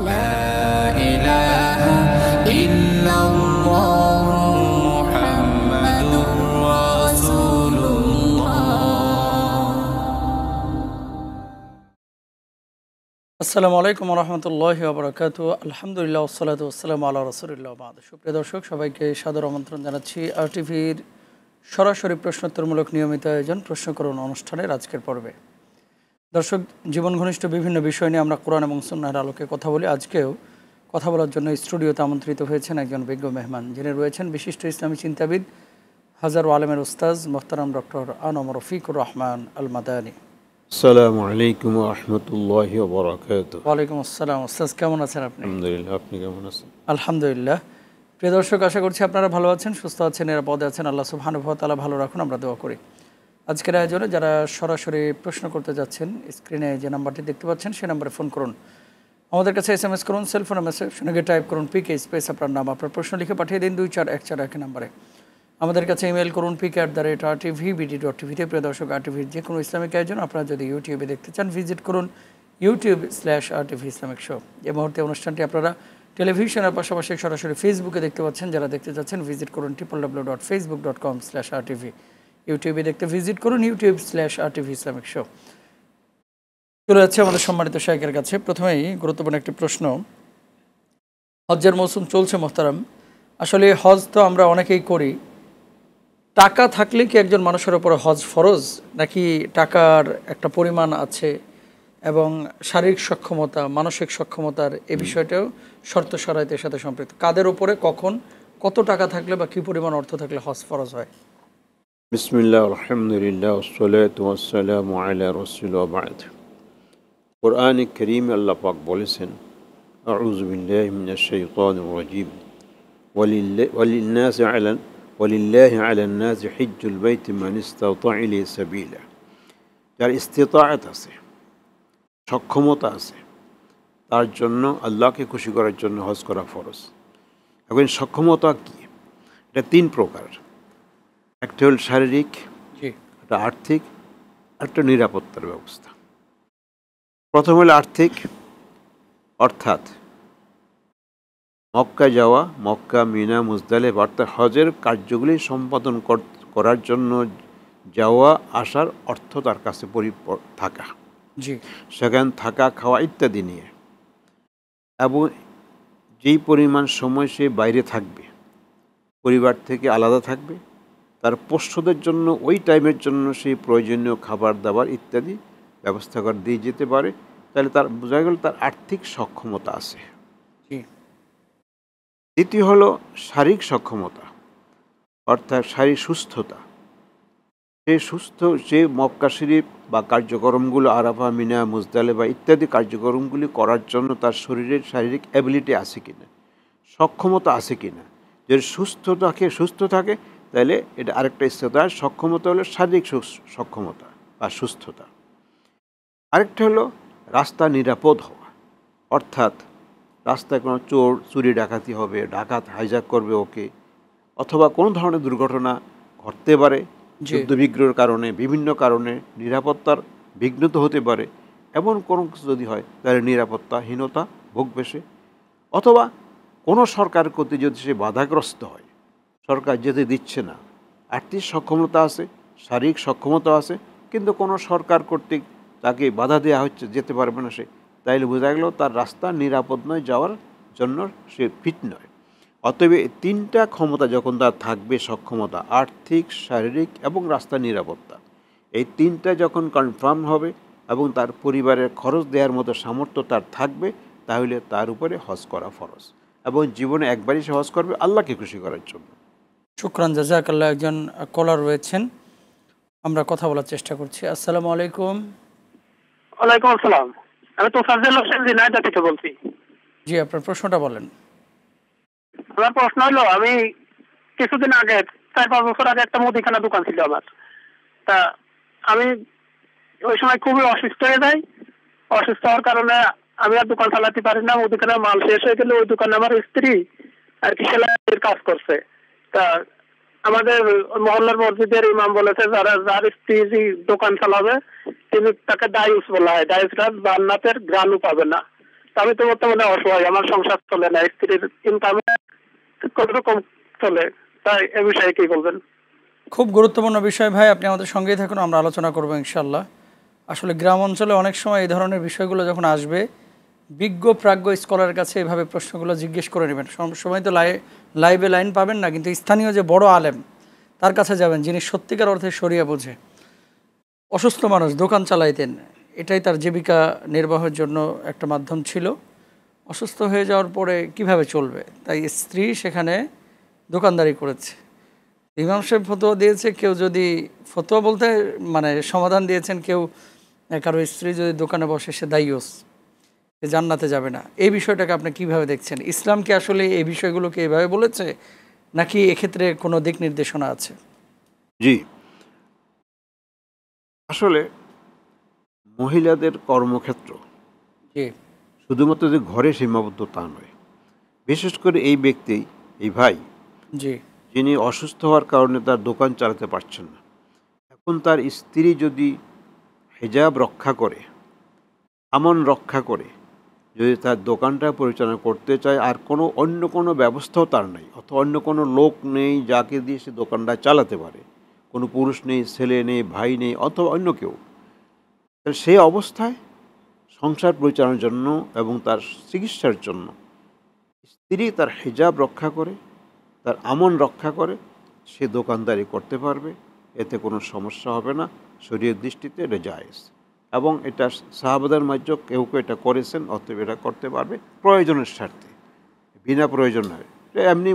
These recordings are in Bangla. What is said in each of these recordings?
لا إله إلا الله محمد رسول الله. আসসালামু আলাইকুম ওয়া রাহমাতুল্লাহি ওয়া বারাকাতুহু। আলহামদুলিল্লাহ ওয়াসসালাতু ওয়াসসালামু আলা রাসূলিল্লাহ ওয়া বা'দ। সুপ্রিয় দর্শক, সবাইকে সাদর আমন্ত্রণ জানাচ্ছি আরটিভির সরাসরি প্রশ্নোত্তরমূলক নিয়মিত আয়োজন প্রশ্ন করুন অনুষ্ঠানের আজকের পর্বে। দর্শক, জীবন ঘনিষ্ঠ বিভিন্ন বিষয় নিয়ে আমরা কোরআন এবং সুন্নাহর আলোকে কথা বলি। আজকেও কথা বলার জন্য স্টুডিওতে আমন্ত্রিত হয়েছেন একজন বিজ্ঞ মেহমান, যিনি রয়েছেন বিশিষ্ট ইসলামী চিন্তাবিদ, হাজারো আলেমের উস্তাজ মোহতারাম ডক্টর আনম রফিকুর রহমান আল মাদানী। আসসালামু আলাইকুম ওয়া রাহমাতুল্লাহি ওয়া বারাকাতুহু। ওয়ালাইকুম আসসালাম। উস্তাজ, কেমন আছেন আপনি? আলহামদুলিল্লাহ, আপনি কেমন আছেন? আলহামদুলিল্লাহ। প্রিয় দর্শক, আশা করছি আপনারা ভালো আছেন, সুস্থ আছেন, নিরাপদে আছেন। আল্লাহ সুবহানাহু ওয়া তাআলা ভালো রাখুন, আমরা দোয়া করি। আজকের আয়োজনে যারা সরাসরি প্রশ্ন করতে যাচ্ছেন, স্ক্রিনে যে নাম্বারটি দেখতে পাচ্ছেন সেই নাম্বারে ফোন করুন, আমাদের কাছে SMS করুন, সেলফোনে মেসেজ শুনে টাইপ করুন PK স্পেস আপনার নাম, আপনার প্রশ্ন লিখে পাঠিয়ে দিন 24141 নাম্বারে। আমাদের কাছে ইমেল করুন pk@rtvbd.tv। প্রিয় দর্শক, আরটিভির যে কোনো ইসলামিক আয়োজন আপনারা যদি ইউটিউবে দেখতে চান, ভিজিট করুন youtube/RTV ইসলামিক শো। এই মুহূর্তে অনুষ্ঠানটি আপনারা টেলিভিশনের পাশাপাশি সরাসরি ফেসবুকে দেখতে পাচ্ছেন। যারা দেখতে যাচ্ছেন ভিজিট করুন www.facebook.com/RTV। ইউটিউবে দেখতে ভিজিট করুন youtube/RTV ইসলামিক শো। চলে যাচ্ছে আমাদের সম্মানিত শাইখের কাছে। প্রথমেই গুরুত্বপূর্ণ একটি প্রশ্ন। হজ্জের মৌসুম চলছে মোহতারাম, আসলে হজ তো আমরা অনেকেই করি, টাকা থাকলে কি একজন মানুষের উপর হজ ফরজ, নাকি টাকার একটা পরিমাণ আছে এবং শারীরিক সক্ষমতা, মানসিক সক্ষমতার এই বিষয়টাও শর্ত শরাইতের সাথে সম্পৃক্ত? কাদের উপরে কখন কত টাকা থাকলে বা কী পরিমাণ অর্থ থাকলে হজ ফরজ হয়? বিসমিল্লাহ, আলহামদুলিল্লাহ, ওয়াসসালাতু ওয়াসসালামু আলা রাসূলিল্লাহ ওয়া বা'দ। কোরআনে কারীমে আল্লাহ পাক বলেছেন, আউযু বিল্লাহি মিনাশ শাইতানির রাজীম, ওয়ালিল্লাহি আলান নাসি হিজ্জুল বাইতি মান ইসতাতা ইলাইহি সাবিলা। যার ইস্তিতাআত আছে, সক্ষমতা আছে, তার জন্য আল্লাহকে খুশি করার জন্য হজ করা ফরজ। এখন সক্ষমতা কি? এটা তিন প্রকার। একটা হল শারীরিক, একটা আর্থিক, একটা নিরাপত্তার ব্যবস্থা। প্রথম হল আর্থিক, অর্থাৎ মক্কা যাওয়া, মক্কা, মিনা, মুজদালিফা অর্থাৎ হজের কার্যগুলি সম্পাদন করার জন্য যাওয়া আসার অর্থ তার কাছে থাকা, সেখানে থাকা, খাওয়া ইত্যাদি নিয়ে, এবং যেই পরিমাণ সময় সে বাইরে থাকবে, পরিবার থেকে আলাদা থাকবে, তার পোষ্যদের জন্য ওই টাইমের জন্য সেই প্রয়োজনীয় খাবার দাবার ইত্যাদি ব্যবস্থা করে দিয়ে যেতে পারে, তাহলে তার বোঝা গেল তার আর্থিক সক্ষমতা আছে। দ্বিতীয় হলো শারীরিক সক্ষমতা, অর্থাৎ শারীরিক সুস্থতা। সে মক্কা শরীফ বা কার্যক্রমগুলো, আরাফা, মিনা, মুজদালিফা ইত্যাদি কার্যক্রমগুলি করার জন্য তার শরীরের শারীরিক অ্যাবিলিটি আছে কিনা, সক্ষমতা আছে কিনা। যদি সুস্থ থাকে তাহলে এটা আরেকটা স্তর। সক্ষমতা হলো শারীরিক সক্ষমতা বা সুস্থতা। আরেকটা হলো রাস্তা নিরাপদ হওয়া, অর্থাৎ রাস্তায় কোনো চোর, চুরি ডাকাতি হবে, ডাকাত হাইজ্যাক করবে ওকে, অথবা কোনো ধরনের দুর্ঘটনা ঘটতে পারে, যুদ্ধ বিগ্রহের কারণে, বিভিন্ন কারণে নিরাপত্তার বিঘ্নত হতে পারে। এমন কোনো কিছু যদি হয় তাহলে নিরাপত্তাহীনতা ভোগবে সে। অথবা কোনো সরকার কর্তৃক যদি সে বাধাগ্রস্ত হয়, সরকার যেতে দিচ্ছে না, আর্থিক সক্ষমতা আছে, শারীরিক সক্ষমতা আছে, কিন্তু কোনো সরকার কর্তৃক তাকে বাধা দেওয়া হচ্ছে, যেতে পারবে না সে, তাইলে বোঝা গেল তার রাস্তা নিরাপদ নয়, যাওয়ার জন্য সে ফিট নয়। অতএব এই তিনটা ক্ষমতা যখন তার থাকবে, সক্ষমতা আর্থিক, শারীরিক এবং রাস্তা নিরাপত্তা, এই তিনটা যখন কনফার্ম হবে এবং তার পরিবারের খরচ দেওয়ার মতো সামর্থ্য তার থাকবে, তাহলে তার উপরে হজ করা ফরজ, এবং জীবনে একবারই সে হজ করবে আল্লাহকে খুশি করার জন্য। শুকরান, জাযাকাল্লাহ। একজন কলার রয়েছেন, আমরা কথা বলার চেষ্টা করছি। আসসালামু আলাইকুম। ওয়ালাইকুম আসসালাম। আমি তো ফাজল হোসেন জিনাইদা থেকে বলছি। জি, আপনার প্রশ্নটা বলেন। আমার প্রশ্ন হলো, আমি কিছুদিন আগে, 4-5 বছর আগে একটা মুদিখানা দোকান ছিল আমার। তা আমি ওই সময় খুবই অসুস্থ হয়ে যাই। অসুস্থ হওয়ার কারণে আমি আর দোকান চালাতে পারি না। মুদিখানার মাল শেষ হয়ে গেলে ওই দোকানে আমার স্ত্রী আর কি সেলাইয়ের কাজ করছে। তা আমাদের মহল্লার মসজিদের ইমাম বলেছে, যার স্ত্রী দোকান চালাবে তিনি তাকে দায়ুস বলা হয়, দায়ুসরা জান্নাতের গ্রানও পাবে না। আমি তো বর্তমানে অসহায়, আমার সংসার চলে না, স্ত্রীর ইনকাম কতরকম চলে, তাই এ বিষয়ে কি বলবেন? খুব গুরুত্বপূর্ণ বিষয় ভাই, আপনি আমাদের সঙ্গেই থাকুন, আমরা আলোচনা করবো ইনশাল্লাহ। আসলে গ্রাম অঞ্চলে অনেক সময় এই ধরনের বিষয়গুলো যখন আসবে, বিজ্ঞ প্রাজ্ঞ স্কলারের কাছে এভাবে প্রশ্নগুলো জিজ্ঞেস করে নেবেন। সব সময় তো লাইভে লাইন পাবেন না, কিন্তু স্থানীয় যে বড় আলেম তার কাছে যাবেন, যিনি সত্যিকার অর্থে শরিয়া বোঝে। অসুস্থ মানুষ দোকান চালাইতেন, এটাই তার জীবিকা নির্বাহের জন্য একটা মাধ্যম ছিল। অসুস্থ হয়ে যাওয়ার পরে কিভাবে চলবে, তাই স্ত্রী সেখানে দোকানদারি করেছে। ইমাম সাহেব ফতোয়া দিয়েছে, কেউ যদি ফতোয়া বলতে মানে সমাধান দিয়েছেন, কেউ কারো স্ত্রী যদি দোকানে বসে সে দায়ুস, সে জান্নাতে যাবে না। এই বিষয়টাকে আপনি কিভাবে দেখছেন? ইসলাম কি আসলে এই বিষয়গুলোকে এভাবে বলেছে, নাকি এক্ষেত্রে কোনো দিক নির্দেশনা আছে? জি, আসলে মহিলাদের কর্মক্ষেত্র জি শুধুমাত্র যে ঘরে সীমাবদ্ধ তা নয়। বিশেষ করে এই ব্যক্তি, এই ভাই জি যিনি অসুস্থ হওয়ার কারণে তার দোকান চালাতে পারছেন না, এখন তার স্ত্রী যদি হিজাব রক্ষা করে, আমন রক্ষা করে, যদি তার দোকানটা পরিচালনা করতে চায়, আর অন্য কোনো ব্যবস্থাও তার নেই, অথবা অন্য কোনো লোক নেই যাকে দিয়ে সে দোকানটা চালাতে পারে, কোনো পুরুষ নেই, ছেলে নেই, ভাই নেই, অথবা অন্য কেউ, তাহলে সেই অবস্থায় সংসার পরিচালনার জন্য এবং তার চিকিৎসার জন্য স্ত্রী তার হিজাব রক্ষা করে, তার আমন রক্ষা করে, সে দোকানদারি করতে পারবে, এতে কোনো সমস্যা হবে না। শরীয়তের দৃষ্টিতে এটা জায়েজ, এবং এটা সাহাবাদের মাঝে কেউ কেউ এটা করেছেন, অতএব এটা করতে পারবে প্রয়োজনের স্বার্থে, বিনা প্রয়োজন নয়। এটা এমনি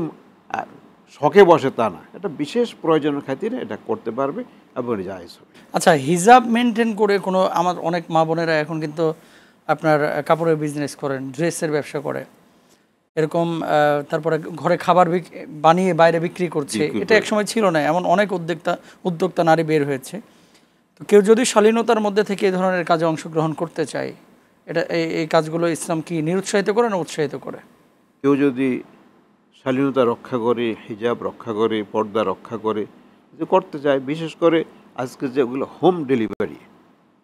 শখে বসে তা না, এটা বিশেষ প্রয়োজনের খাতিরে এটা করতে পারবে এবং এটা জায়েজ হবে। আচ্ছা, হিজাব মেনটেন করে কোনো, আমার অনেক মা বোনেরা এখন কিন্তু আপনার কাপড়ের বিজনেস করেন, ড্রেসের ব্যবসা করে, এরকম তারপরে ঘরে খাবার বানিয়ে বাইরে বিক্রি করছে। এটা একসময় ছিল না, এমন অনেক উদ্যোক্তা নারী বের হয়েছে। তো কেউ যদি শালীনতার মধ্যে থেকে এই ধরনের কাজে অংশগ্রহণ করতে চায়, এটা এই কাজগুলো ইসলাম কি নিরুৎসাহিত করে না উৎসাহিত করে? কেউ যদি শালীনতা রক্ষা করে, হিজাব রক্ষা করে, পর্দা রক্ষা করে যদি করতে চায়, বিশেষ করে আজকে যেগুলো হোম ডেলিভারি,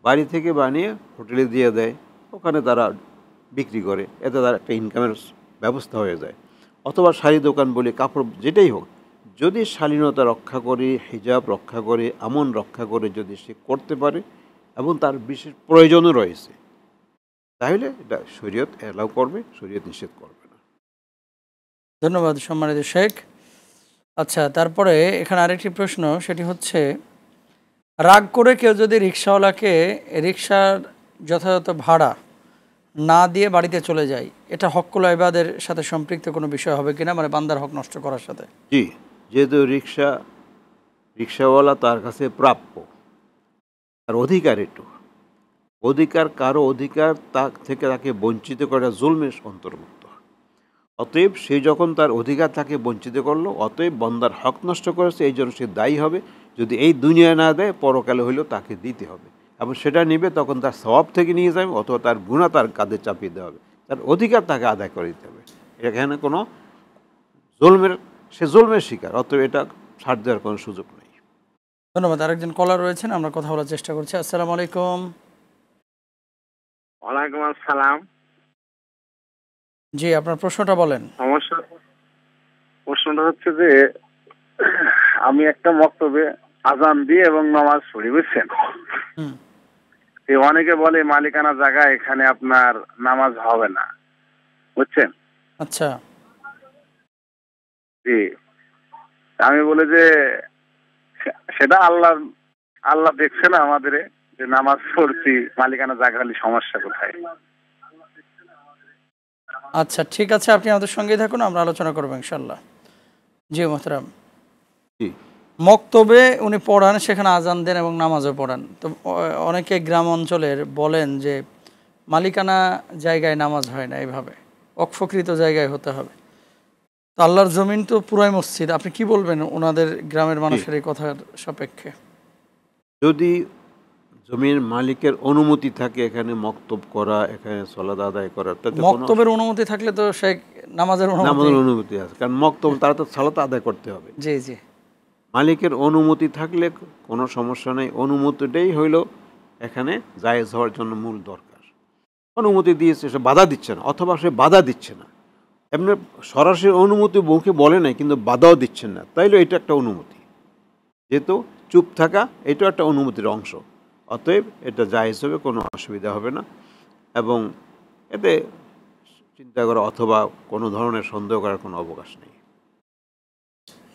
বাড়ি থেকে বানিয়ে হোটেলে দিয়ে দেয়, ওখানে তারা বিক্রি করে, এতে তার একটা ইনকামের ব্যবস্থা হয়ে যায়। অথবা শাড়ি দোকান বলে, কাপড় যেটাই হোক, যদি শালীনতা রক্ষা করে, হিজাব রক্ষা করে, আমন রক্ষা করে যদি সে করতে পারে এবং তার বিশেষ প্রয়োজনও রয়েছে, তাহলে এটা শরীয়ত অ্যালাউ করবে, শরীয়ত নিষেধ করবে না। ধন্যবাদ সম্মানিত শেখ। আচ্ছা, তারপরে এখানে আরেকটি প্রশ্ন, সেটি হচ্ছে, রাগ করে কেউ যদি রিক্সাওয়ালাকে রিক্সার যথাযথ ভাড়া না দিয়ে বাড়িতে চলে যায়, এটা হকুল ইবাদের সাথে সম্পৃক্ত কোনো বিষয় হবে কিনা, মানে বান্দার হক নষ্ট করার সাথে? জি, যেহেতু রিক্সাওয়ালা তার কাছে প্রাপ্য, তার অধিকার, কারো অধিকার থেকে তাকে বঞ্চিত করা জুলমের অন্তর্ভুক্ত। অতএব সে যখন তার অধিকার তাকে বঞ্চিত করলো, অতএব বান্দার হক নষ্ট করেছে, এই জন্য সে দায়ী হবে। যদি এই দুনিয়ায় না দেয়, পরকালে হইলেও তাকে দিতে হবে, এবং সেটা নিবে, তখন তার সওয়াব থেকে নিয়ে যাবে, অথবা তার গুনাহ তার কাঁধে চাপিয়ে দেওয়া হবে। তার অধিকার তাকে আদায় করে দিতে হবে। এখানে কোনো জুলমের শিকার, অতএব এটা ছাড় দেওয়ার কোনো সুযোগ নেই। ধন্যবাদ। আরেকজন কলার রয়েছেন, আমরা কথা বলার চেষ্টা করছি। আসসালামু আলাইকুম। ওয়ালাইকুম আসসালাম। জি, আপনার প্রশ্নটা বলেন। প্রশ্নটা হচ্ছে যে, আমি একটা মক্তবে আজান দিয়ে এবং নামাজ পড়ি, বুঝছেন? অনেকে বলে মালিকানা জায়গা, এখানে আপনার নামাজ হবে না, বুঝছেন? আচ্ছা, জি, আমি বলে যে সেটা আল্লাহ দেখছে না আমাদের যে নামাজ পড়ছি, মালিকানা জায়গা হলে সমস্যা কোথায়? আচ্ছা, ঠিক আছে, আপনি আমাদের সঙ্গেই থাকুন, আমরা আলোচনা করবো ইনশাল্লাহ। জি মোহতারাম, মক্তবে উনি পড়ান, সেখানে আজান দেন এবং নামাজও পড়ান। তো অনেকে গ্রাম অঞ্চলের বলেন যে মালিকানা জায়গায় নামাজ হয় না, এইভাবে অক্ষকৃত জায়গায় হতে হবে। তো আল্লাহর জমিন তো পুরাই মসজিদ, আপনি কি বলবেন ওনাদের গ্রামের মানুষের এই কথার সাপেক্ষে? যদি জমির মালিকের অনুমতি থাকে এখানে মক্তব করা, এখানে সালাত আদায় করা, মক্তবের অনুমতি থাকলে তো শেখ নামাজের অনুমতি আছে, কারণ মক্তব তারা তো সালাত আদায় করতে হবে। জি জি, মালিকের অনুমতি থাকলে কোনো সমস্যা নেই। অনুমতিটাই হইল এখানে জায়েজ হওয়ার জন্য মূল দরকার। অনুমতি দিয়েছে, সে বাধা দিচ্ছে না, অথবা সে বাধা দিচ্ছে না, এমনি সরাসরি অনুমতি মুখে বলে নাই কিন্তু বাধাও দিচ্ছেন না, তাইলে এটা একটা অনুমতি। যেহেতু চুপ থাকা এটাও একটা অনুমতির অংশ, অতএব এটা জায়েজ হবে, কোনো অসুবিধা হবে না। এবং এতে চিন্তা করা অথবা কোনো ধরনের সন্দেহ করার কোনো অবকাশ নেই।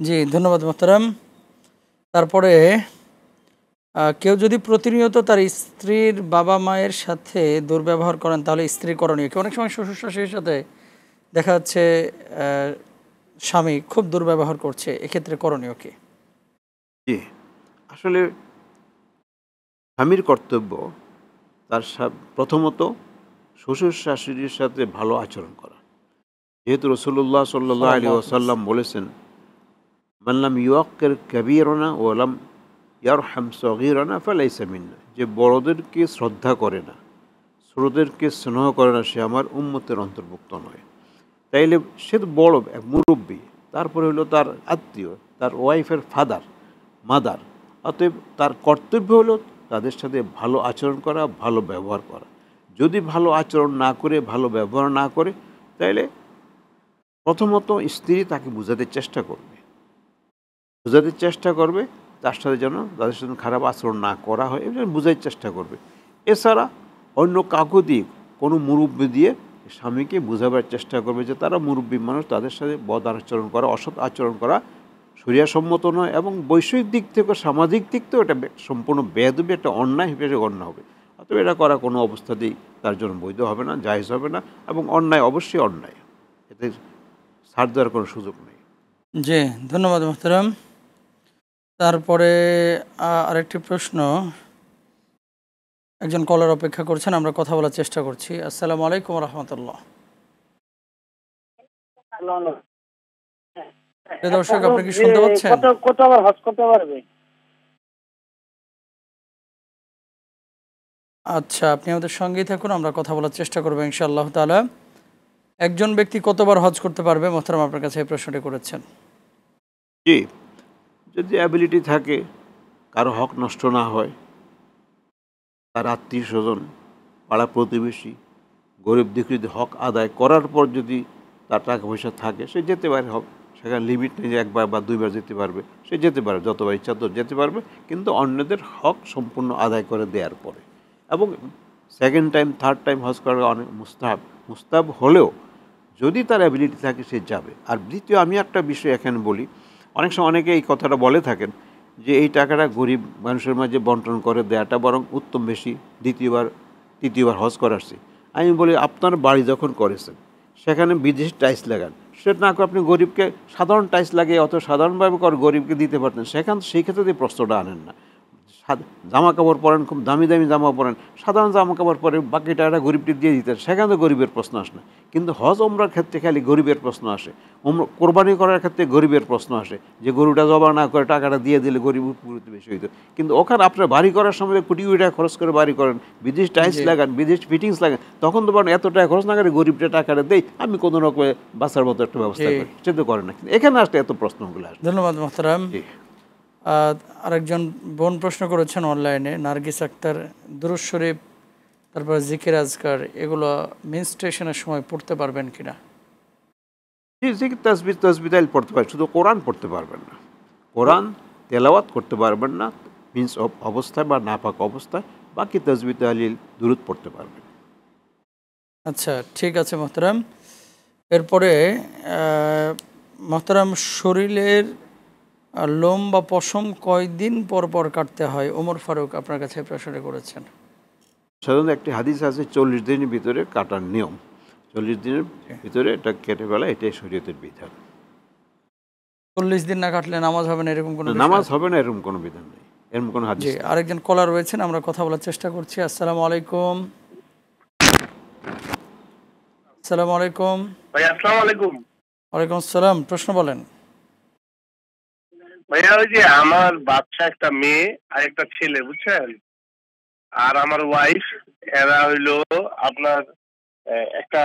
জি, ধন্যবাদ মোহতারাম। তারপরে কেউ যদি প্রতিনিয়ত তার স্ত্রীর বাবা মায়ের সাথে দুর্ব্যবহার করেন তাহলে স্ত্রী করণীয় কি? অনেক সময় শ্বশুর শাশুড়ির সাথে দেখা যাচ্ছে স্বামী খুব দুর্ব্যবহার করছে, এক্ষেত্রে করণীয় কি? জি, আসলে স্বামীর কর্তব্য তার প্রথমত শ্বশুর শাশুড়ির সাথে ভালো আচরণ করা। যেহেতু রাসূলুল্লাহ সাল্লাল্লাহু আলাইহি ওয়াসাল্লাম বলেছেন, মাল্লাম ইউআক্কির কাবীরানা ওয়ালাম ইয়ারহাম সগীরানা ফালাইসা মিন্না, যে বড়দেরকে শ্রদ্ধা করে না, ছোটদেরকে স্নেহ করে না, সে আমার উম্মতের অন্তর্ভুক্ত নয়। তাইলে সে তো বড় এক মুরব্বী, তারপরে হলো তার আত্মীয়, তার ওয়াইফের মাদার। অতএব তার কর্তব্য হলো তাদের সাথে ভালো আচরণ করা, ভালো ব্যবহার করা। যদি ভালো আচরণ না করে, ভালো ব্যবহার না করে, তাইলে প্রথমত স্ত্রী তাকে বোঝাতে চেষ্টা করবে, তার সাথে যেন তাদের সাথে খারাপ আচরণ না করা হয়, এবং বোঝার চেষ্টা করবে। এছাড়া অন্য কাউকে দিয়ে, কোনো মুরব্বী দিয়ে স্বামীকে বোঝাবার চেষ্টা করবে যে তারা মুরব্বী মানুষ, তাদের সাথে বদ আচরণ করা, অসৎ আচরণ করা শরিয়াসম্মত নয়, এবং বৈষয়িক দিক থেকে, সামাজিক দিক থেকেও এটা সম্পূর্ণ বেয়াদবি, একটা অন্যায় হিসেবে গণ্য হবে। অতএব এটা করা কোনো অবস্থাতেই তার জন্য বৈধ হবে না, জায়েজ হবে না, এবং অন্যায় অবশ্যই অন্যায়, এতে ছাড় দেওয়ার কোনো সুযোগ নেই। জি, ধন্যবাদ মোহতারাম। তারপরে আরেকটি প্রশ্ন, একজন কলার অপেক্ষা করছেন, আমরা কথা বলার চেষ্টা করছি। আসসালামু আলাইকুম রহমতুল্লাহ। দর্শক, আপনি কি শুনতে পাচ্ছেন? কতবার হজ করতে পারবে? আচ্ছা, আপনি আমাদের সঙ্গেই থাকুন, আমরা কথা বলার চেষ্টা করবো ইনশাআল্লাহ তাআলা। একজন ব্যক্তি কতবার হজ করতে পারবে? মোহতারাম আপনার কাছে এই প্রশ্নটি করেছেন। জি, যদি অ্যাবিলিটি থাকে, কারো হক নষ্ট না হয়, তার আত্মীয় স্বজন, পাড়া প্রতিবেশী, গরিব দুঃখীর হক আদায় করার পর যদি তার টাকা পয়সা থাকে, সে যেতে পারে। হক সেখানে লিমিট নেই যে একবার বা দুইবার যেতে পারবে, সে যেতে পারে, যতবার ইচ্ছা তো যেতে পারবে, কিন্তু অন্যদের হক সম্পূর্ণ আদায় করে দেওয়ার পরে। এবং সেকেন্ড টাইম, থার্ড টাইম হজ করা অনেক মুস্তাহাব হলেও যদি তার অ্যাবিলিটি থাকে সে যাবে। আর দ্বিতীয়, আমি একটা বিষয় এখানে বলি, অনেক সময় অনেকে এই কথাটা বলে থাকেন যে এই টাকাটা গরিব মানুষের মাঝে বন্টন করে দেওয়াটা বরং উত্তম, বেশি তৃতীয়বার হজ করাচ্ছি। আমি বলি, আপনার বাড়ি যখন করেছেন সেখানে বিদেশি টাইলস লাগান, সেটা না করে আপনি গরিবকে সাধারণ টাইলস লাগিয়ে অত সাধারণভাবে গরিবকে দিতে পারতেন। সেই ক্ষেত্রে প্রশ্নটা আনেন না। জামা কাপড় পরেন, খুব দামি দামি জামা পরেন, সাধারণ জামা কাপড় পরে বাকি টাকাটা গরিবটি দিয়ে দিতেন, সেখানে তো গরিবের প্রশ্ন আসে না। কিন্তু হজ ওমরার ক্ষেত্রে খালি গরিবের প্রশ্ন আসে, কোরবানি করার ক্ষেত্রে গরিবের প্রশ্ন আসে, যে গরুটা জবা না করে টাকাটা দিয়ে দিলে গরিব উপকৃত বেশি হইতো। কিন্তু ওখানে আপনার বাড়ি করার সময় কোটি কোটি টাকা খরচ করে বাড়ি করেন, বিদেশ টাইলস লাগান, বিদেশ ফিটিংস লাগান, তখন তো বলেন এত টাকা খরচ না করে গরিবটা টাকাটা দেই, আমি কোনো রকমের বাঁচার মতো একটা ব্যবস্থা করি, সে তো করে না। কিন্তু এখানে আসলে এত প্রশ্নগুলো আসে। ধন্যবাদ মোহতারাম। আরেকজন বোন প্রশ্ন করেছেন অনলাইনে, নার্গিস আক্তার, দুরূদ শরীফ, তারপর জিকির আজকার, এগুলো মেনস্ট্রুয়েশনের সময় পড়তে পারবেন কিনা? জি, জিকির তাসবিহ তাহলিল পড়তে পারেন, শুধু কোরআন পড়তে পারবেন না, কোরআন তেলাওয়াত করতে পারবেন না মিন্স অবস্থায় বা নাপাক অবস্থায়, বাকি তাসবিহ তাহলিল দুরূদ পড়তে পারবেন। আচ্ছা, ঠিক আছে মোহতারাম। এরপরে মোহতারাম, শরীরের লোম বা পশম কয়দিন পর পর কাটতে হয়? ওমর ফারুক আপনার কাছে প্রশ্নটি করেছেন। সাধারণত একটি হাদিস আছে 40 দিনের ভিতরে কাটার নিয়ম, 40 দিনের ভিতরে এটা কেটে ফেলা, এটাই শরীয়তের বিধান। 40 দিন না কাটলে নামাজ হবে না, এরকম কোনো নামাজ হবে না এরকম কোনো বিধান নেই, এরকম কোনো হাদিস নেই। আরেকজন কলার রয়েছেন, আমরা কথা বলার চেষ্টা করছি। আসসালামু আলাইকুম। আসসালামু আলাইকুম। ভাই আসসালামু আলাইকুম। ওয়ালাইকুম আসসালাম, প্রশ্ন বলেন। ভাইয়া, ওই যে আমার বাচ্চা একটা মেয়ে আর একটা ছেলে, বুঝছেন, আর আমার ওয়াইফ, এরা হইলো আপনার একটা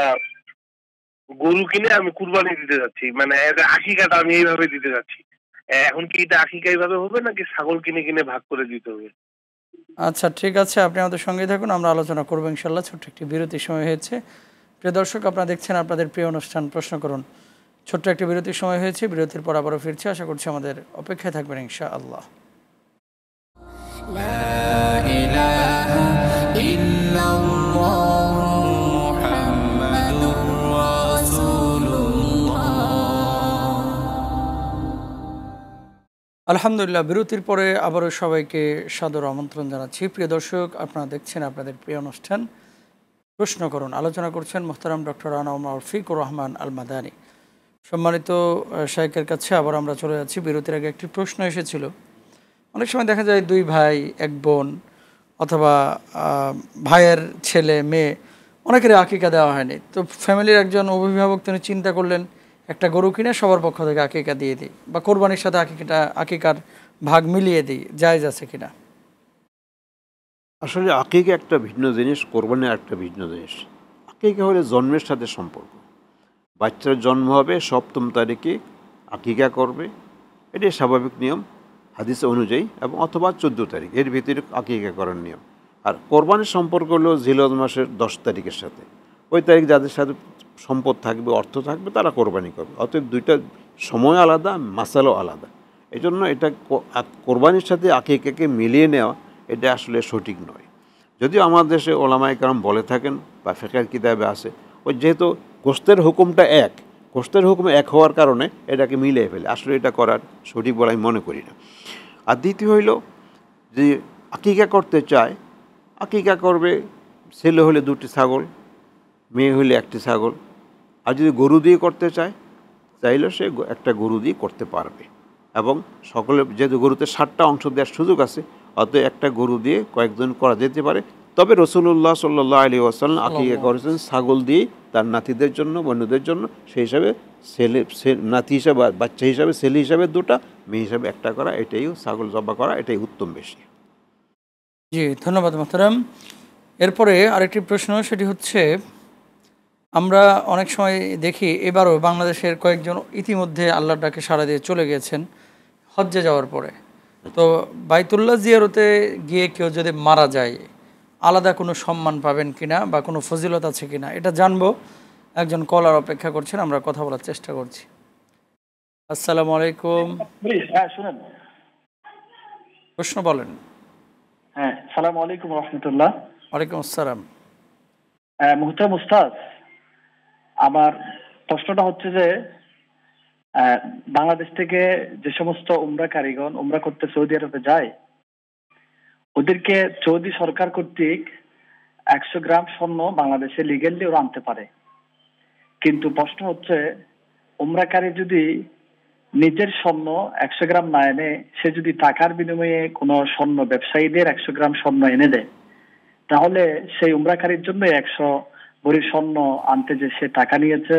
গরু কিনে আমি কুরবানি দিতে যাচ্ছি, মানে আকিকাটা আমি এইভাবে দিতে যাচ্ছি। এখন কি এটা আকিকা এইভাবে হবে নাকি ছাগল কিনে কিনে ভাগ করে দিতে হবে? আচ্ছা, ঠিক আছে, আপনি আমাদের সঙ্গেই থাকুন, আমরা আলোচনা করবো ইনশাল্লাহ। ছোট্ট একটি বিরতির সময় হয়েছে। প্রিয় দর্শক, আপনারা দেখছেন আপনাদের প্রিয় অনুষ্ঠান প্রশ্ন করুন। ছোট্ট একটি বিরতির সময় হয়েছে, বিরতির পর আবারও ফিরছি। আশা করছি আমাদের অপেক্ষায় থাকবেন ইনশাআল্লাহ। আলহামদুলিল্লাহ, বিরতির পরে আবারও সবাইকে সাদর আমন্ত্রণ জানাচ্ছি। প্রিয় দর্শক, আপনারা দেখছেন আপনাদের প্রিয় অনুষ্ঠান প্রশ্ন করুন। আলোচনা করছেন মোহতারাম ডক্টর আনোয়ার মাওফিকুর রহমান আল মাদানী। সম্মানিত শাইখের কাছে আবার আমরা চলে যাচ্ছি। বিরতির আগে একটি প্রশ্ন এসেছিল। অনেক সময় দেখা যায় দুই ভাই এক বোন অথবা ভাইয়ের ছেলে মেয়ে অনেকেরই আকিকা দেওয়া হয়নি। তো ফ্যামিলির একজন অভিভাবক তিনি চিন্তা করলেন একটা গরু কিনে সবার পক্ষ থেকে আকিকা দিয়ে দিই, বা কোরবানির সাথে আকিকার ভাগ মিলিয়ে দিই, জায়েজ আছে কিনা? আসলে আকিকা একটা ভিন্ন জিনিস, কোরবানি একটা ভিন্ন জিনিস। আকিকা হলে জন্মের সাথে সম্পর্ক। বাচ্চার জন্ম হবে ৭ম তারিখে আকিকা করবে, এটাই স্বাভাবিক নিয়ম হাদিস অনুযায়ী, এবং অথবা 14 তারিখ, এর ভিতরে আকিকা করার নিয়ম। আর কোরবানির সম্পর্ক হলো জিলহজ মাসের 10 তারিখের সাথে। ওই তারিখ যাদের সাথে সম্পদ থাকবে, অর্থ থাকবে, তারা কোরবানি করবে। অতএব দুইটা সময় আলাদা, মাসালও আলাদা। এই জন্য এটা কোরবানির সাথে আকিকাকে মিলিয়ে নেওয়া এটা আসলে সঠিক নয়। যদিও আমাদের দেশে ওলামায়ে কেরাম বলে থাকেন বা ফিকহের কিতাবে আছে, ওই যেহেতু গোশতের হুকুমটা এক, গোশতের হুকুম এক হওয়ার কারণে এটাকে মিলিয়ে ফেলে। আসলে এটা করার সঠিক বলে আমি মনে করি না। আর দ্বিতীয় হইল যে আকিকা করতে চায়, আকিকা করবে ছেলে হলে 2টি ছাগল, মেয়ে হলে 1টি ছাগল। আর যদি গরু দিয়ে করতে চায়, চাইলে সে একটা গরু দিয়ে করতে পারবে। এবং সকলে যেহেতু গরুতে 7টা অংশ দেওয়ার সুযোগ আছে, অতএব একটা গরু দিয়ে কয়েকজন করা যেতে পারে। তবে রাসূলুল্লাহ সাল্লাল্লাহু আলাইহি ওয়াসাল্লাম আকিকা করেছেন ছাগল দিয়ে তার নাতিদের জন্য, বন্ধুদের জন্য। সেই হিসাবে ছেলে নাতি হিসাবে, বাচ্চা হিসাবে ছেলে হিসাবে 2টা, মেয়ে হিসাবে 1টা করা, এটাই ছাগল জবা করা, এটাই উত্তম বেশি। জি, ধন্যবাদ মোহতারাম। এরপরে আরেকটি প্রশ্ন, সেটি হচ্ছে আমরা অনেক সময় দেখি, এবারও বাংলাদেশের কয়েকজন ইতিমধ্যে আল্লাহর ডাকে সাড়া দিয়ে চলে গেছেন হজ্জে যাওয়ার পরে। তো বাইতুল্লাহ জিয়ারতে গিয়ে কেউ যদি মারা যায়, আলাদা কোনো সম্মান পাবেন কিনা বা কোনো ফজিলত আছে কিনা, এটা জানবো। একজন কলার অপেক্ষা করছেন, আমরা কথা বলার চেষ্টা করছি। আসসালামু আলাইকুম। হ্যাঁ, শুনেন, প্রশ্ন বলেন। হ্যাঁ, সালাম আলাইকুম রহমতুল্লাহ। ওয়ালাইকুম আসসালাম। মুহতারাম উস্তাদ, আমার প্রশ্নটা হচ্ছে যে বাংলাদেশ থেকে যে সমস্ত উমরা কারিগণ উমরা করতে সৌদি আরবে যায়, ওদেরকে সৌদি সরকার কর্তৃক 100 গ্রাম স্বর্ণ বাংলাদেশে লিগেলি ওরা আনতে পারে। কিন্তু প্রশ্ন হচ্ছে, উমরাকারী যদি নিজের স্বর্ণ 100 গ্রাম না এনে, সে যদি টাকার বিনিময়ে কোনো স্বর্ণ ব্যবসায়ীদের 100 গ্রাম স্বর্ণ এনে দেয়, তাহলে সেই উমরাকারীর জন্য 100 ভরি স্বর্ণ আনতে যে সে টাকা নিয়েছে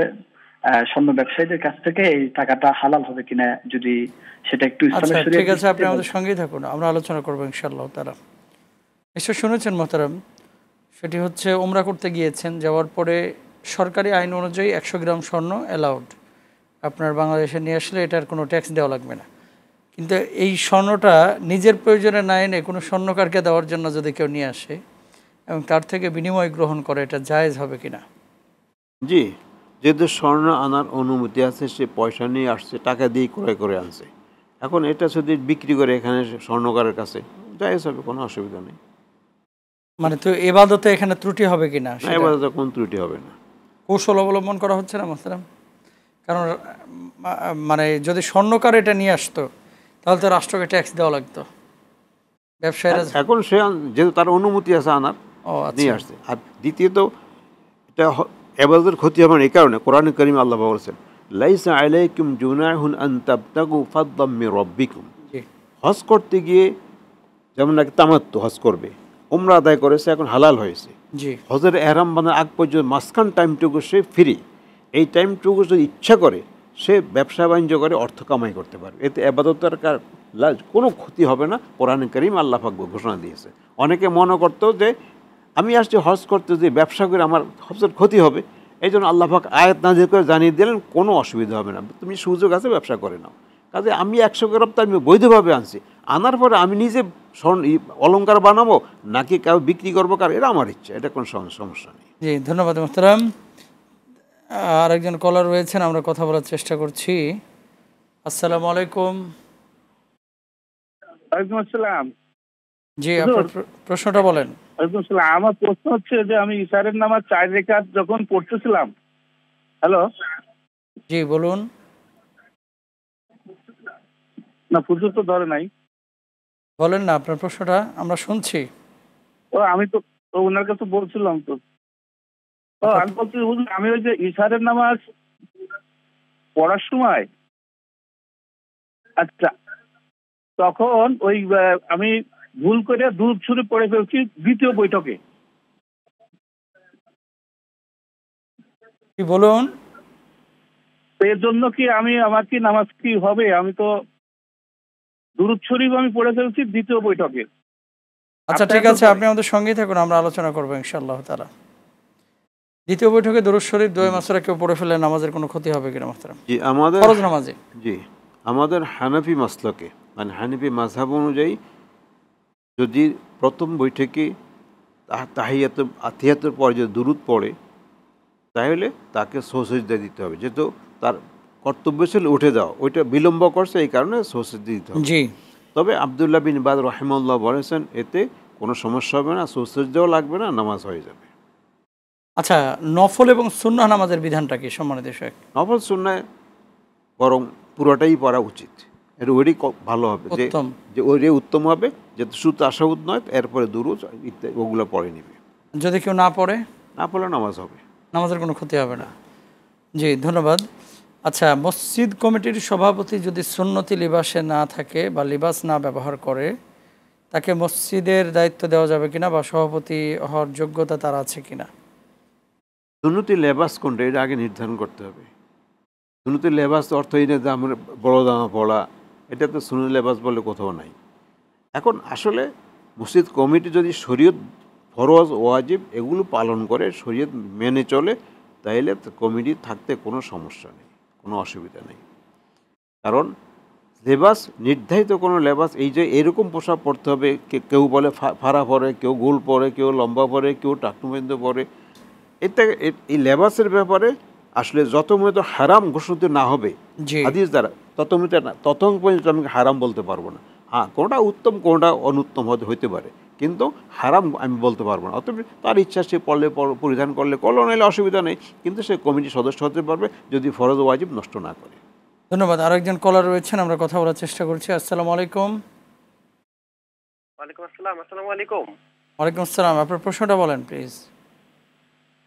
স্বর্ণ ব্যবসায়ীদের কাছ থেকে, এই টাকাটা হালাল হবে কিনা, যদি সেটা একটু ইসলামের শরীয়ত। ঠিক আছে, আপনি আমাদের সঙ্গেই থাকুন, আমরা আলোচনা করবো ইনশাআল্লাহ তাআলা। এসব শুনেছেন মোহতারাম, সেটি হচ্ছে উমরা করতে গিয়েছেন, যাওয়ার পরে সরকারি আইন অনুযায়ী 100 গ্রাম স্বর্ণ অ্যালাউড, আপনার বাংলাদেশে নিয়ে আসলে এটার কোনো ট্যাক্স দেওয়া লাগবে না। কিন্তু এই স্বর্ণটা নিজের প্রয়োজনে না এনে কোনো স্বর্ণকারকে দেওয়ার জন্য যদি কেউ নিয়ে আসে এবং তার থেকে বিনিময় গ্রহণ করে, এটা জায়েজ হবে কিনা? জি, যেহেতু স্বর্ণ আনার অনুমতি আছে, সে পয়সা নিয়ে আসছে, টাকা দিয়ে ক্রয় করে আনছে। এখন এটা যদি বিক্রি করে এখানে স্বর্ণকারের কাছে, জায়েজ হবে, কোনো অসুবিধা নেই। মানে তো এবাদতে এখানে ত্রুটি হবে কিনা? এবাদতে কোনো ত্রুটি হবে না। কৌশল অবলম্বন করা হচ্ছে না মোহতারাম? কারণ মানে যদি স্বর্ণকার এটা নিয়ে আসতো, তাহলে তো রাষ্ট্রকে ট্যাক্স দেওয়া লাগতো, ব্যবসায়ীরা। এখন সে যেহেতু তার অনুমতি আছে আনার, নিয়ে আসছে। আর দ্বিতীয়ত, এটা এবাদতের ক্ষতি হবে না এই কারণে, কোরআনে কারিমে আল্লাহ বলেছেন, লাইসা আলাইকুম জুনাহুন আন তাবতাগু ফাদলাম মির রাব্বিকুম। হজ করতে গিয়ে যেমন নাকি তামাত্তু হজ করবে, উমরা আদায় করেছে, এখন হালাল হয়েছে, হজের এহরাম বাঁধার আগ পর্যন্ত মাঝখান টাইমটুকু সে ফ্রি। এই টাইমটুকু যদি ইচ্ছা করে সে ব্যবসা বাণিজ্য করে অর্থ কামাই করতে পারবে, এতে এবাদতের কোনো ক্ষতি হবে না। কোরআনে কারিম আল্লাহ পাক ঘোষণা দিয়েছে। অনেকে মনে করতো যে আমি আসছি হজ করতে, যে ব্যবসা করে আমার হজের ক্ষতি হবে, এই জন্য আল্লাহ পাক আয়াত নাযিল করে জানিয়ে দিলেন কোনো অসুবিধা হবে না, তুমি সুযোগ আছে ব্যবসা করে নাও। কাজে আমি 100 গ্রাম তো আমি বৈধভাবে আনছি, আনার পরে আমি নিজে অলংকার বানাবো নাকি কেউ বিক্রি করবো, কার এটা আমার ইচ্ছা, এটা কোনো সমস্যা নেই। জি ধন্যবাদ মোহতারাম। আরেকজন কলার রয়েছেন, আমরা কথা বলার চেষ্টা করছি। আসসালামু আলাইকুম। ওয়ালাইকুম আসসালাম। জি আপনার প্রশ্নটা বলেন। ওয়ালাইকুম আসসালাম। আমার প্রশ্ন হচ্ছে যে আমি ইশারের নামাজ 4 রাকাত যখন পড়তেছিলাম, হ্যালো, জি বলুন। না হুজুর তো ধরে নাই। বলেন না আপনার প্রশ্নটা, আমরা শুনছি। আমি তো ওনার কাছে বলছিলাম তো। আমি বলছি হুজুর, আমি ওই যে ইশারের নামাজ পড়ার সময়, আচ্ছা, তখন ওই আমি ভুল করে দুধ ছুঁড়ে পড়ে ফেলছি দ্বিতীয় বৈঠকে। কি বলুন? এর জন্য কি আমার কি নামাজ কি হবে? আমি তো দুরূদ শরীফ আমি পড়ে ফেলছি দ্বিতীয় বৈঠকে। আচ্ছা ঠিক আছে, আপনি আমাদের সঙ্গেই থাকুন, আমরা আলোচনা করবো ইনশাআল্লাহ তাআলা। দ্বিতীয় বৈঠকে দরুদ শরীফ দোয়া মাসরা কেউ পড়ে ফেলে নামাজের কোনো ক্ষতি হবে কিনা মোহতারাম? জি আমাদের ফরজ নামাজে, জি আমাদের হানাফি মাসলাকে মানে হানাফি মাযহাব অনুযায়ী যদি প্রথম বৈঠকে আতিহাতের পরে যদি দুরূদ পড়ে তাহলে তাকে সৌসিজদা দিতে হবে, যেহেতু তার কর্তব্য ছিল উঠে যাওয়া, ওইটা বিলম্ব করছে, এই কারণে সৌসিজদা দিতে হবে। জি তবে আব্দুল্লাহ বিন বাদ রাহিমাহুল্লাহ বলেছেন এতে কোনো সমস্যা হবে না, সৌসিজদাও লাগবে না, নামাজ হয়ে যাবে। আচ্ছা, নফল এবং সুন্নাহ নামাজের বিধানটা কি সম্মানিত শেখ? নফল সুন্নাহ বরং পুরোটাই পড়া উচিত, এটা ওইটাই ভালো হবে, যে ওইটাই উত্তম হবে, যেহেতু শুধু তাশাহুদ নয়, এরপরে দুরূদ ইত্যাদি ওগুলো পড়ে নিবে। যদি কেউ না পড়ে, নামাজ হবে, নামাজের কোনো ক্ষতি হবে না। জি ধন্যবাদ। আচ্ছা, মসজিদ কমিটির সভাপতি যদি সুন্নতি লিবাসে না থাকে বা লিবাস না ব্যবহার করে, তাকে মসজিদের দায়িত্ব দেওয়া যাবে কিনা বা সভাপতি হওয়ার যোগ্যতা তার আছে কিনা? সুন্নতি লেবাস কোনটা এটা আগে নির্ধারণ করতে হবে। সুন্নতি লেবাস অর্থ এই না যে আমরা বড় জামা পড়া, এটা তো সুন্নতি লেবাস বলে কোথাও নাই। এখন আসলে মসজিদ কমিটি যদি শরীয়ত ফরজ ওয়াজিব এগুলো পালন করে, শরীয়ত মেনে চলে, তাইলে কমিটি থাকতে কোনো সমস্যা নেই, কোনো অসুবিধা নেই। কারণ লেবাস নির্ধারিত কোনো লেবাস এই যে এরকম পোশাক পরতে হবে, কেউ বলে ফাড়া পরে, কেউ গোল পরে, কেউ লম্বা পরে, কেউ টাকনুবন্ধ পরে, এটা এই লেবাসের ব্যাপারে আসলে যত পর্যন্ত হারাম ঘোষিত না হবে হাদিস দ্বারা তত পর্যন্ত আমি হারাম বলতে পারবো না। হ্যাঁ, কোনটা উত্তম কোনটা অনুত্তম হইতে পারে, কিন্তু হারাম আমি বলতে পারবো না। অতএব তার ইচ্ছা সে পড়লে পরিধান করলে নাইলে অসুবিধা নেই, কিন্তু সে কমিটির সদস্য হতে পারবে যদি ফরজ ওয়াজিব নষ্ট না করে। ধন্যবাদ। আরেকজন কলার রয়েছেন, আমরা কথা বলার চেষ্টা করছি। আসসালামু আলাইকুম। ওয়ালাইকুম আসসালাম। আসসালামু আলাইকুম। ওয়ালাইকুম আসসালাম। আপনার প্রশ্নটা বলেন প্লিজ।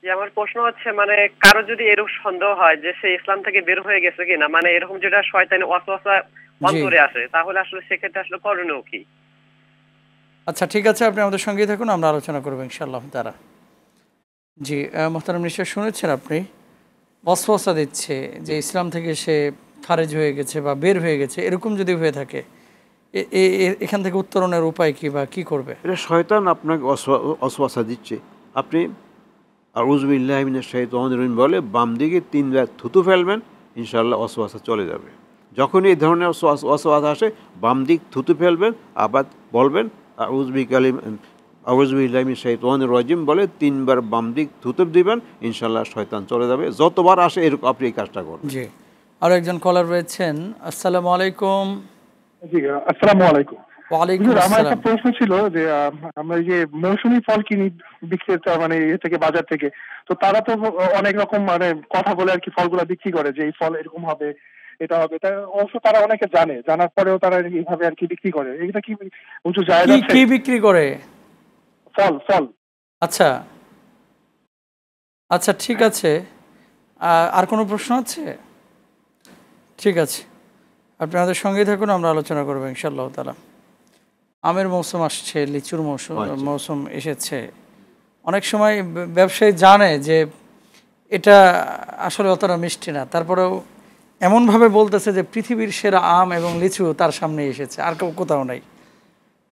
জি, আমার প্রশ্ন হচ্ছে মানে কারো যদি এরকম সন্দেহ হয় যে সে ইসলাম থেকে বের হয়ে গেছে কিনা, মানে এরকম যেটা শয়তানি ওয়াসওয়াসা অন্তরে আসে, তাহলে আসলে সেক্ষেত্রে আসলে করণীয় কি? আচ্ছা ঠিক আছে, আপনি আমাদের সঙ্গেই থাকুন, আমরা আলোচনা করবো ইনশাআল্লাহ তাআলা। জি মোহতারাম, নিশ্চয় শুনেছেন আপনি, ওয়াসওয়াসা দিচ্ছে যে ইসলাম থেকে সে খারেজ হয়ে গেছে বা বের হয়ে গেছে, এরকম যদি হয়ে থাকে এখান থেকে উত্তরণের উপায় কি বা কি করবে? এটা শয়তান আপনাকে ওয়াসওয়াসা দিচ্ছে। আপনি আউযু বিল্লাহি মিনাশ শাইতানির রাজিম বলে বাম দিকে 3 বার থুতু ফেলবেন, ইনশাআল্লাহ ওয়াসওয়াসা চলে যাবে। যখন এই ধরনের ওয়াসওয়াসা আসে বাম দিক থুতু ফেলবেন, আবার বলবেন আউযু বিল্লাহি মিনাশ শাইতানির রাজিম বলে 3 বার বাম দিক থুতু দিবেন, ইনশাআল্লাহ শয়তান চলে যাবে। যতবার আসে এরকম আপনি এই কাজটা করবেন। জি, আর একজন কলার রয়েছেন। আসসালামু আলাইকুম। জি আসসালামু আলাইকুম। ওয়ালাইকুম আমার আসসালাম। একটা প্রশ্ন ছিল যে আমরা এই যে মৌসুমী ফল কিনি বিক্রেতা মানে থেকে বাজার থেকে, তো তারা তো অনেক রকম মানে কথা বলে আর কি ফলগুলো বিক্রি করে যে এই ফল এরকম হবে, এটা হবে, অবশ্য তারা অনেকে জানার পরেও তারা এইভাবে আর কি বিক্রি করে। এটা কি উঁচু জায়েজ আছে? কি বিক্রি করে? ফল। আচ্ছা আচ্ছা ঠিক আছে। আর কোনো প্রশ্ন আছে? ঠিক আছে, আপনি আমাদের সঙ্গেই থাকুন, আমরা আলোচনা করবো ইনশাআল্লাহ তাআলা। আমের মৌসুম আসছে, লিচুর মৌসুম এসেছে। অনেক সময় ব্যবসায়ী জানে যে এটা আসলে অতটা মিষ্টি না, তারপরেও এমনভাবে বলতেছে যে পৃথিবীর সেরা আম এবং লিচু তার সামনে এসেছে, আর কোথাও নাই।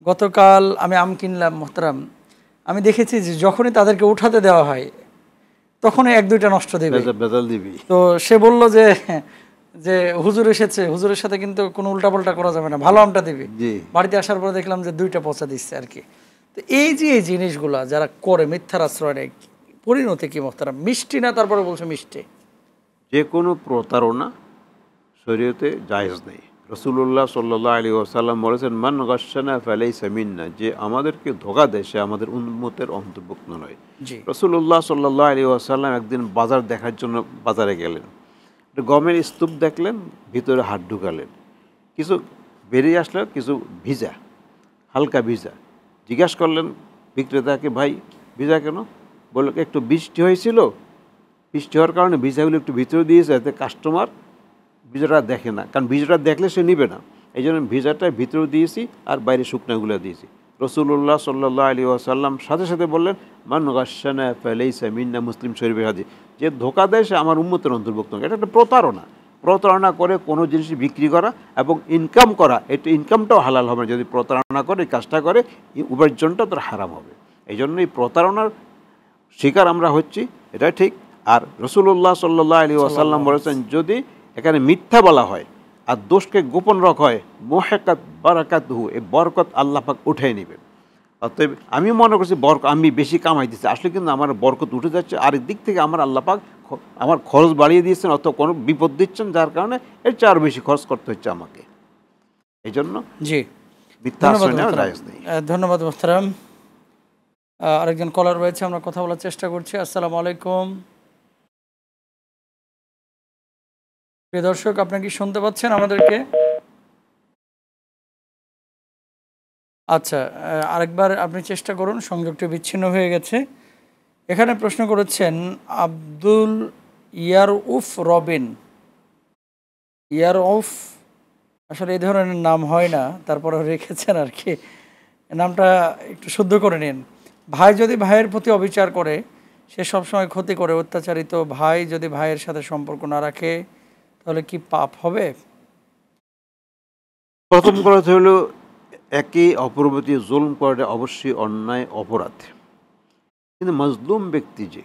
গতকাল আমি আম কিনলাম মোহতারাম, আমি দেখেছি যে যখনই তাদেরকে উঠাতে দেওয়া হয় তখনই 1-2টা নষ্ট দেবে। তো সে বলল যে যে হুজুর এসেছে, হুজুরের সাথে কিন্তু কোনো উল্টাপাল্টা করা যাবে না, ভালো আমটা দিবে। বাড়িতে আসার পরে দেখলাম যে 2টা পচা দিচ্ছে আর কি। তো এই যে এই জিনিসগুলা যারা করে মিথ্যার আশ্রয় নেয়, পরিণতি কি মোহতারাম? মিষ্টি না, তারপরে বলছে মিষ্টি। যে কোনো প্রতারণা শরীয়তে জায়েজ নেই। রাসূলুল্লাহ সাল্লাল্লাহু আলাইহি ওয়াসাল্লাম বলেছেন, মান গাশশানা ফালাইসা মিন্না, যে আমাদেরকে ধোঁকা দেয় সে আমাদের উম্মতের অন্তর্ভুক্ত নয়। রাসূলুল্লাহ সাল্লাল্লাহু আলাইহি ওয়াসাল্লাম একদিন বাজার দেখার জন্য বাজারে গেলেন, গমের স্তূপ দেখলেন, ভিতরে হাত ঢুকালেন, কিছু বেরিয়ে আসলো, কিছু ভিজা, হালকা ভিজা। জিজ্ঞাসা করলেন বিক্রেতাকে, ভাই ভিজা কেন? বলল একটু বৃষ্টি হয়েছিল, বৃষ্টি হওয়ার কারণে ভিজাগুলো একটু ভিতরে দিয়েছে, যাতে কাস্টমার ভিজাটা দেখে না, কারণ ভিজাটা দেখলে সে নিবে না, এই জন্য ভিজাটা ভিতরেও দিয়েছি আর বাইরে শুকনাগুলো দিয়েছি। রাসূলুল্লাহ সাল্লাল্লাহু আলাইহি ওয়াসাল্লাম সাথে সাথে বললেন, মান গাশশানা ফালাইসা মিন্না, মুসলিম শরীফের হাদিস। যে ধোঁকা দেয় সে আমার উম্মতের অন্তর্ভুক্ত নয়। এটা একটা প্রতারণা। প্রতারণা করে কোনো জিনিস বিক্রি করা এবং ইনকাম করা, এটা ইনকামটাও হালাল হবে না। যদি প্রতারণা করে, এই কাজটা করে, উপার্জনটা তার হারাম হবে। এই জন্য এই প্রতারণার শিকার আমরা হচ্ছি, এটা ঠিক। আর রাসূলুল্লাহ সাল্লাল্লাহু আলাইহি ওয়াসাল্লাম বলেছেন, যদি এখানে মিথ্যা বলা হয় আর দোষকে গোপন রাখা হয়, মুহাক্কাত বারাকাতুহু, এই বরকত আল্লাহ পাক উঠিয়ে নেবেন। অতএব আমি মনে করছি আমি বেশি কামাই দিচ্ছি, আসলে কিন্তু আমার বরকত উঠে যাচ্ছে। আর দিক থেকে আমার আল্লাহ পাক আমার খরচ বাড়িয়ে দিয়েছেন, অত কোনো বিপদ দিচ্ছেন, যার কারণে এর চেয়ে আরও বেশি খরচ করতে হচ্ছে আমাকে। এই জন্য মিথ্যা আশ্রয় নেওয়া জায়েজ নেই। ধন্যবাদ মোহতারাম। আরেকজন কলার রয়েছে, আমরা কথা বলার চেষ্টা করছি। আসসালামু আলাইকুম। প্রিয় দর্শক, আপনি কি শুনতে পাচ্ছেন আমাদেরকে? আচ্ছা, আরেকবার আপনি চেষ্টা করুন, সংযোগটি বিচ্ছিন্ন হয়ে গেছে। এখানে প্রশ্ন করেছেন আব্দুল ইয়ারউফ রবিন। ইয়ারউফ আসলে এই ধরনের নাম হয় না, তারপরে রেখেছেন আর কি, নামটা একটু শুদ্ধ করে নিন। ভাই যদি ভাইয়ের প্রতি অবিচার করে, সে সবসময় ক্ষতি করে, অত্যাচারিত ভাই যদি ভাইয়ের সাথে সম্পর্ক না রাখে, তাহলে কি পাপ হবে? প্রথম কথা হলো, একে অপর প্রতি জুলম করাটা অবশ্যই অন্যায়, অপরাধ। কিন্তু মজলুম ব্যক্তি যে,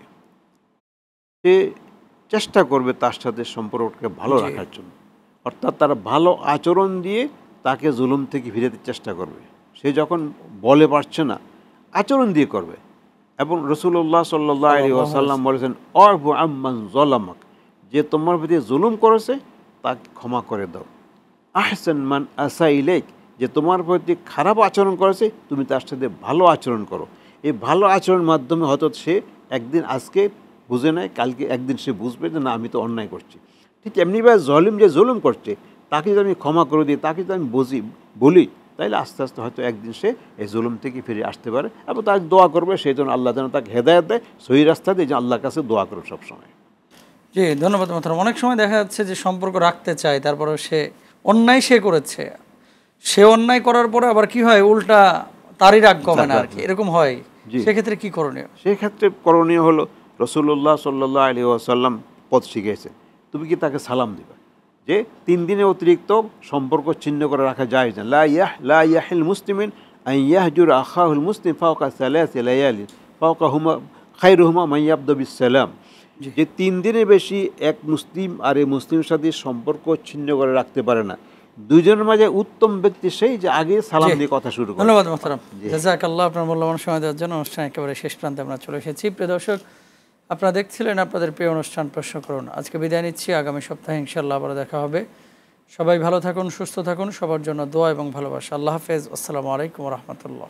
সে চেষ্টা করবে তার সাথে সম্পর্ককে ভালো রাখার জন্য, অর্থাৎ তার ভালো আচরণ দিয়ে তাকে জুলুম থেকে ফিরাতে চেষ্টা করবে। সে যখন বলে পারছে না, আচরণ দিয়ে করবে। এবং রাসূলুল্লাহ সাল্লাল্লাহু আলাইহি ওয়াসাল্লাম বলেছেন, আরফু আম্মান যালামাক, যে তোমার প্রতি জুলুম করেছে তাকে ক্ষমা করে দাও। আহসান মান আসা ইলাইক, যে তোমার প্রতি খারাপ আচরণ করেছে তুমি তার সাথে ভালো আচরণ করো। এই ভালো আচরণের মাধ্যমে হয়তো সে একদিন, আজকে বুঝে নেয়, কালকে একদিন সে বুঝবে যে না, আমি তো অন্যায় করছি। ঠিক এমনিভাবে জলিম যে জুলুম করছে, তাকে যদি আমি ক্ষমা করে দিই, তাকে যদি আমি বলি, তাহলে আস্তে আস্তে হয়তো একদিন সে এই জুলুম থেকে ফিরে আসতে পারে। এবং তাকে দোয়া করবে, সেই জন্য আল্লাহ যেন তাকে হেদায়েত দেয়, সহি রাস্তা দিয়ে, যে আল্লাহর কাছে দোয়া করবে সবসময়। জি, ধন্যবাদ মোহতারাম। অনেক সময় দেখা যাচ্ছে যে সম্পর্ক রাখতে চায়, তারপরে সে অন্যায় সে করেছে, সে অন্যায় করার পরে আবার কি হয়, উল্টা তারই রাগ কমে না আর কি, এরকম হয়। সেক্ষেত্রে কি করণীয়? সেক্ষেত্রে করণীয় হলো, রাসূলুল্লাহ সাল্লাল্লাহু আলাইহি ওয়াসাল্লাম পথ শিখিয়েছে, তুমি কি তাকে সালাম দিবে, যে 3 দিনের অতিরিক্ত সম্পর্ক ছিন্ন করে রাখা যায় না। লা ইয়াহিল মুসলিমিন আন ইয়াহজুর আখাহুল মুসলিম ফাওকা সালাসি লায়ালিন ফাওকাহুমা খায়রুহুমা মান ইয়াবদা বিসসালাম, যে 3 দিনের বেশি এক মুসলিম আর এই মুসলিমের সাথে সম্পর্ক ছিন্ন করে রাখতে পারে না। দুইজনের মাঝে উত্তম ব্যক্তি সেই যে আগে সালাম দিয়ে কথা শুরু করে। ধন্যবাদ মোহতারাম, জাযাকাল্লাহ আপনার মূল্যবান সময় দেওয়ার জন্য। অনুষ্ঠান একেবারে শেষ প্রান্তে আমরা চলে এসেছি। প্রিয় দর্শক, আপনারা দেখছিলেন আপনাদের প্রিয় অনুষ্ঠান প্রশ্ন করুন। আজকে বিদায় নিচ্ছি, আগামী সপ্তাহে ইনশাআল্লাহ আবার দেখা হবে। সবাই ভালো থাকুন, সুস্থ থাকুন, সবার জন্য দোয়া এবং ভালোবাসা। আল্লাহ হাফেজ। আসসালামু আলাইকুম ওয়া রাহমাতুল্লাহ।